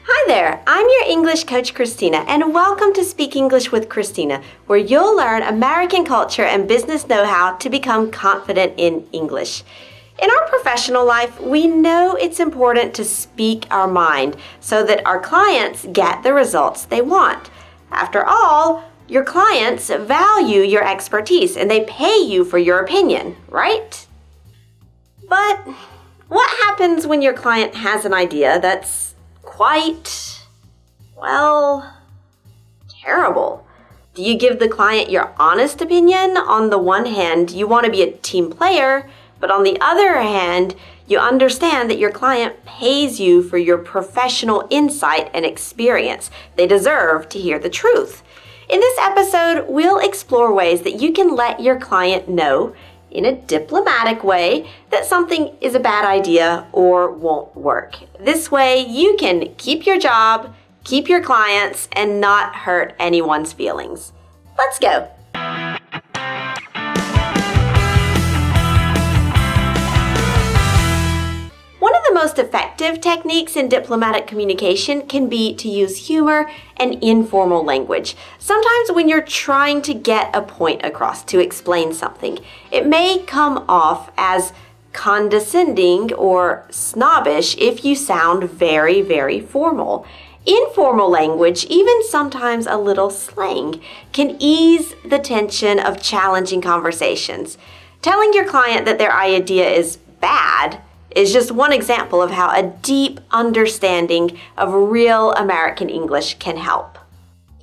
Hi there, I'm your English coach Christina, and welcome to Speak English with Christina, where you'll learn American culture and business know-how to become confident in English. In our professional life, we know it's important to speak our mind so that our clients get the results they want. After all, your clients value your expertise and they pay you for your opinion, right? But what happens when your client has an idea that's quite, terrible? Do you give the client your honest opinion? On the one hand, you want to be a team player, but on the other hand, you understand that your client pays you for your professional insight and experience. They deserve to hear the truth. In this episode, we'll explore ways that you can let your client know in a diplomatic way that something is a bad idea or won't work. This way, you can keep your job, keep your clients, and not hurt anyone's feelings. Let's go. One of the most effective techniques in diplomatic communication can be to use humor and informal language. Sometimes when you're trying to get a point across to explain something, it may come off as condescending or snobbish if you sound very, very formal. Informal language, even sometimes a little slang, can ease the tension of challenging conversations. Telling your client that their idea is bad is just one example of how a deep understanding of real American English can help.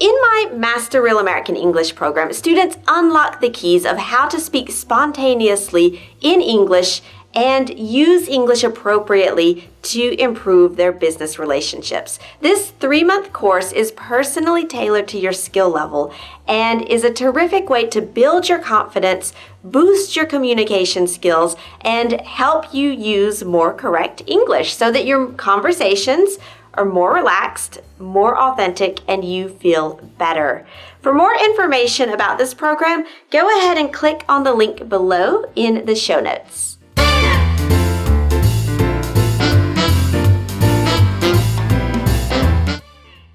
In my Master Real American English program, students unlock the keys of how to speak spontaneously in English and use English appropriately to improve their business relationships. This 3-month course is personally tailored to your skill level and is a terrific way to build your confidence, boost your communication skills, and help you use more correct English so that your conversations are more relaxed, more authentic, and you feel better. For more information about this program, go ahead and click on the link below in the show notes.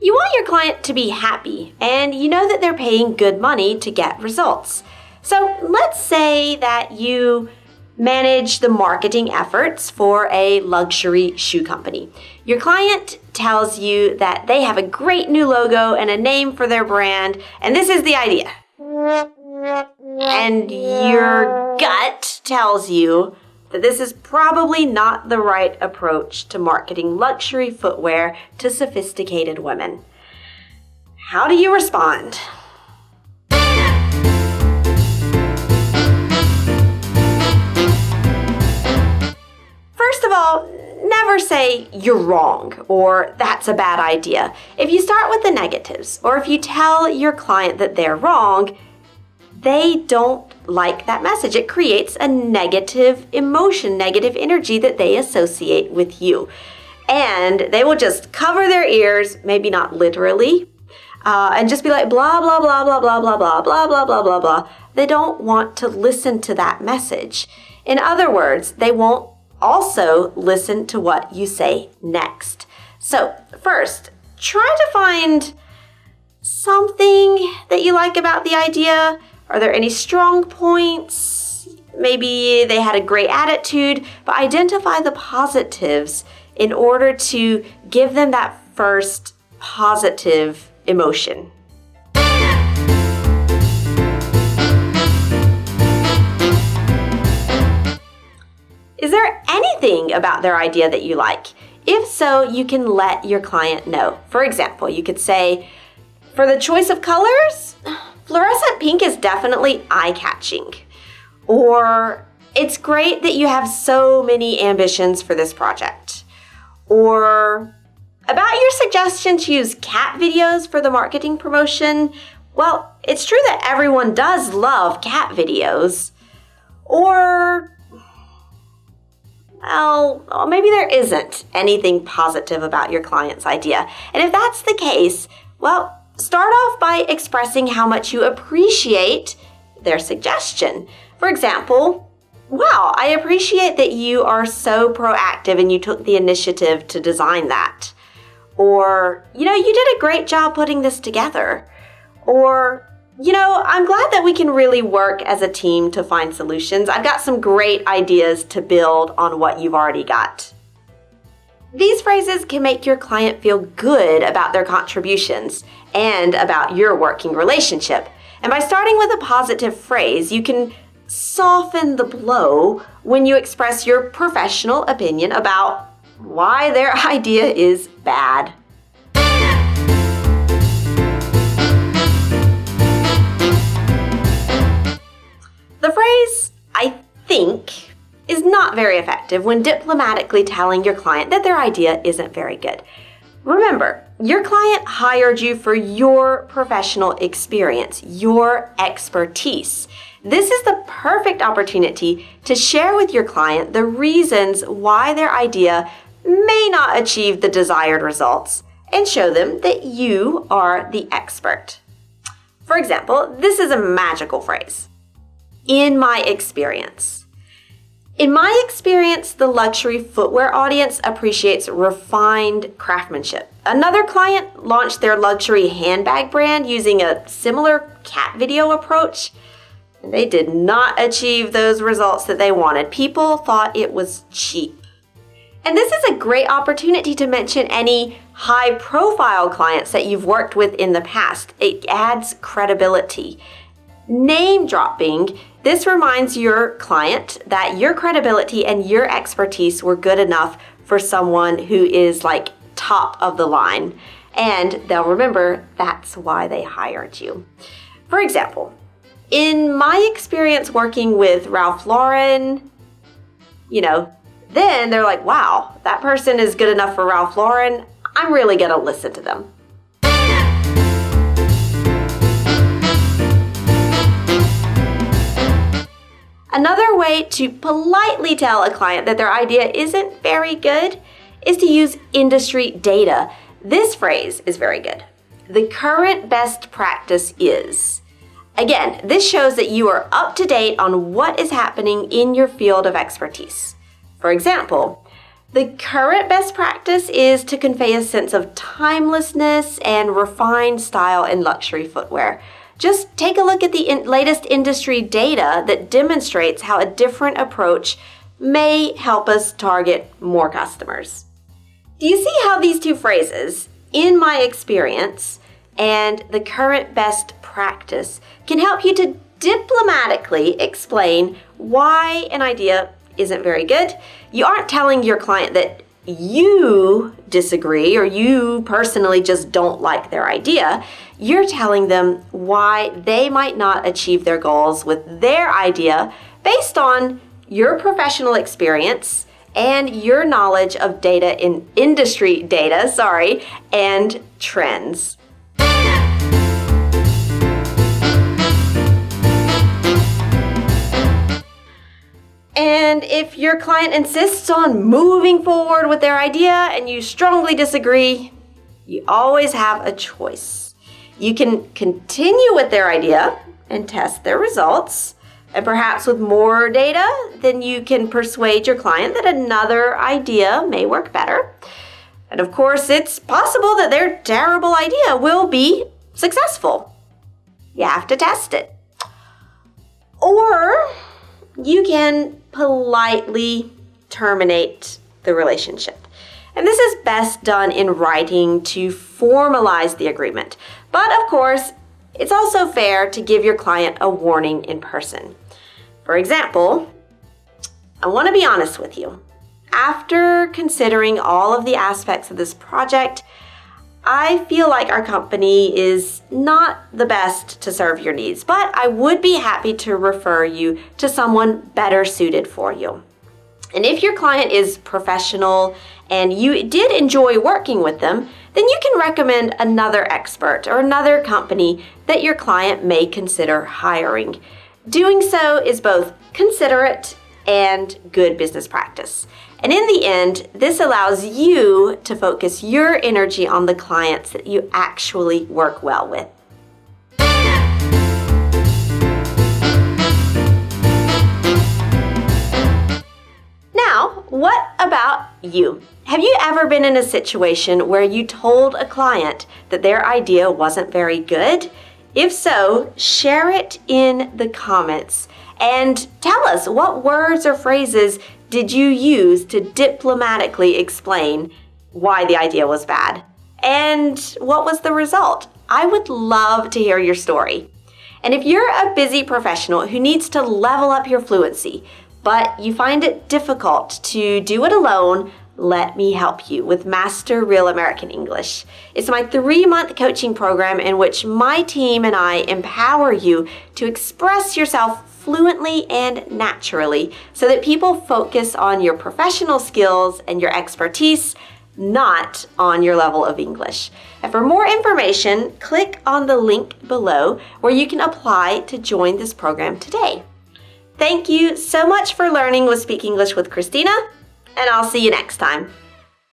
You want your client to be happy, and you know that they're paying good money to get results. So let's say that you manage the marketing efforts for a luxury shoe company. Your client tells you that they have a great new logo and a name for their brand, and this is the idea. And your gut tells you that this is probably not the right approach to marketing luxury footwear to sophisticated women. How do you respond? First of all, never say you're wrong or that's a bad idea. If you start with the negatives, or if you tell your client that they're wrong, they don't like that message. It creates a negative emotion, negative energy that they associate with you. And they will just cover their ears, maybe not literally, and just be like, blah, blah, blah, blah, blah, blah, blah, blah, blah, blah, blah, blah. They don't want to listen to that message. In other words, they won't also listen to what you say next. So first, try to find something that you like about the idea. Are there any strong points? Maybe they had a great attitude, but identify the positives in order to give them that first positive emotion. Is there anything about their idea that you like? If so, you can let your client know. For example, you could say, for the choice of colors, fluorescent pink is definitely eye-catching. Or, it's great that you have so many ambitions for this project. Or, about your suggestion to use cat videos for the marketing promotion, well, it's true that everyone does love cat videos. Or, well, maybe there isn't anything positive about your client's idea. And if that's the case, well, start off by expressing how much you appreciate their suggestion. For example, wow, I appreciate that you are so proactive and you took the initiative to design that. Or, you did a great job putting this together. Or, I'm glad that we can really work as a team to find solutions. I've got some great ideas to build on what you've already got. These phrases can make your client feel good about their contributions and about your working relationship. And by starting with a positive phrase, you can soften the blow when you express your professional opinion about why their idea is bad. The phrase, "I think," is not very effective when diplomatically telling your client that their idea isn't very good. Remember, your client hired you for your professional experience, your expertise. This is the perfect opportunity to share with your client the reasons why their idea may not achieve the desired results and show them that you are the expert. For example, this is a magical phrase. In my experience. In my experience, the luxury footwear audience appreciates refined craftsmanship. Another client launched their luxury handbag brand using a similar cat video approach. They did not achieve those results that they wanted. People thought it was cheap. And this is a great opportunity to mention any high-profile clients that you've worked with in the past. It adds credibility. Name dropping, this reminds your client that your credibility and your expertise were good enough for someone who is like top of the line. And they'll remember that's why they hired you. For example, in my experience working with Ralph Lauren, then they're like, wow, that person is good enough for Ralph Lauren. I'm really going to listen to them. Another way to politely tell a client that their idea isn't very good is to use industry data. This phrase is very good. The current best practice is. Again, this shows that you are up to date on what is happening in your field of expertise. For example, the current best practice is to convey a sense of timelessness and refined style in luxury footwear. Just take a look at the latest industry data that demonstrates how a different approach may help us target more customers. Do you see how these two phrases, in my experience and the current best practice, can help you to diplomatically explain why an idea isn't very good? You aren't telling your client that you disagree or you personally just don't like their idea. You're telling them why they might not achieve their goals with their idea based on your professional experience and your knowledge of industry data, and trends. And if your client insists on moving forward with their idea and you strongly disagree, you always have a choice. You can continue with their idea and test their results, and perhaps with more data, then you can persuade your client that another idea may work better. And of course, it's possible that their terrible idea will be successful. You have to test it. Or you can politely terminate the relationship. And this is best done in writing to formalize the agreement. But of course, it's also fair to give your client a warning in person. For example, I want to be honest with you. After considering all of the aspects of this project, I feel like our company is not the best to serve your needs, but I would be happy to refer you to someone better suited for you. And if your client is professional and you did enjoy working with them, then you can recommend another expert or another company that your client may consider hiring. Doing so is both considerate and good business practice. And in the end, this allows you to focus your energy on the clients that you actually work well with. Now, what about you? Have you ever been in a situation where you told a client that their idea wasn't very good? If so, share it in the comments and tell us what words or phrases did you use to diplomatically explain why the idea was bad? And what was the result? I would love to hear your story. And if you're a busy professional who needs to level up your fluency, but you find it difficult to do it alone, let me help you with Master Real American English. It's my 3-month coaching program in which my team and I empower you to express yourself fluently and naturally so that people focus on your professional skills and your expertise, not on your level of English. And for more information, click on the link below where you can apply to join this program today. Thank you so much for learning with Speak English with Christina, and I'll see you next time.